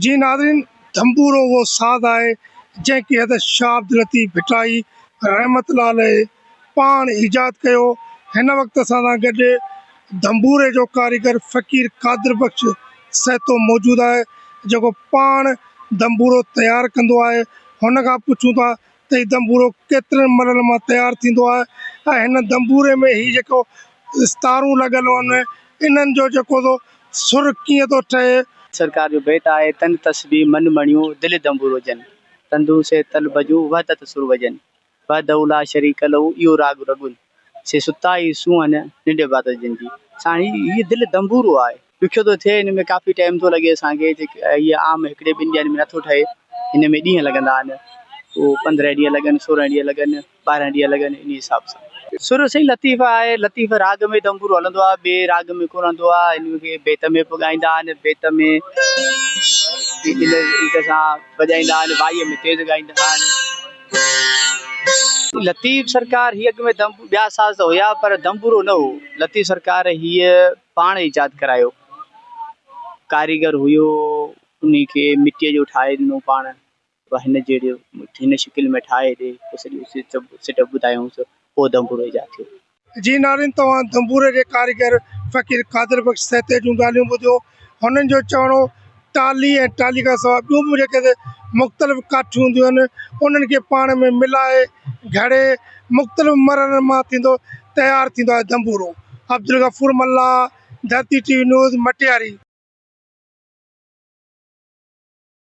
जी नाज़रीन, तंबूरो वो साज़ आहे जंहिंखे हज़रत शाह अब्दुल लतीफ़ भिटाई रहमतुल्लाह अलैह पाण ईजाद कयो। हिन वक़्तु असां सां गॾु तंबूरे जो कारीगर फ़कीर कादिर बख्श सहतो मौजूदु आहे, जेको पाण तंबूरो तयारु कंदो आहे। हुन खां पुछूं था त हीउ तंबूरो केतिरनि मरहलनि मां तयारु थींदो आहे ऐं हिन तंबूरे में हीउ जेको सितारूं लॻल आहिनि, इन्हनि जो जेको सुर कीअं थो ठहे। सरकार जो बेट आए तन तस्बी मन मणियो दिल दंबूरो जन तंदू से तल बजू वहदत सुर वजन वदउला शरीक लो यो राग रगुन से सुताई सुहन निंडे बात जन जी साणी ये दिल दंबूरो आए दुखियो तो थे। इन में काफ़ी टाइम तो लगे असांखे। ये आम हिकिड़े ॿिनि ॾींहंनि में नथो ठहे। इन में ॾींहं लॻंदा आहिनि, वो 15 ॾींहं लॻनि, 16 ॾींहं लॻनि, 12 ॾींहं लॻनि। इन हिसाब सां सुर सही लतीफ़ आहे। लतीफ़ राग में दंबूरो हलंदो आहे, ॿिए राग में कोन हलंदो आहे। इनखे बेत में पुॻाईंदा आहिनि, बेत में सां वॼाईंदा आहिनि, वाईअ में तेज़ ॻाईंदा आहिनि। लतीफ़ सरकार हीअ अॻ में ॿिया साज़ हुया पर दंबूरो न हो। लतीफ़ सरकार हीअ पाण ईजाद करायो। कारीगर हुयो, उनखे मिटीअ जो ठाहे ॾिनो पाण, हिन जहिड़ो हिन शिकिल में ठाहे ॾे, सॼो सिट ॿुधायूंसि, पोइ दंबूरो ईजाद थियो। जी नाज़रीन, तव्हां तंबूरे जे कारीगर फ़कीर कादिर बख्श सहते जूं ॻाल्हियूं ॿुधियो। हुननि जो चवणो टाली ऐं टाली खां सवाइ ॿियूं बि जेके मुख़्तलिफ़ काठियूं हूंदियूं आहिनि, उन्हनि खे पाण में मिलाए घड़े मुख़्तलिफ़ मरहलनि मां तयारु थींदो आहे तंबूरो। अब्दुल गफ़ूर मल्ला, धरती टीवी न्यूज़, मटियारी।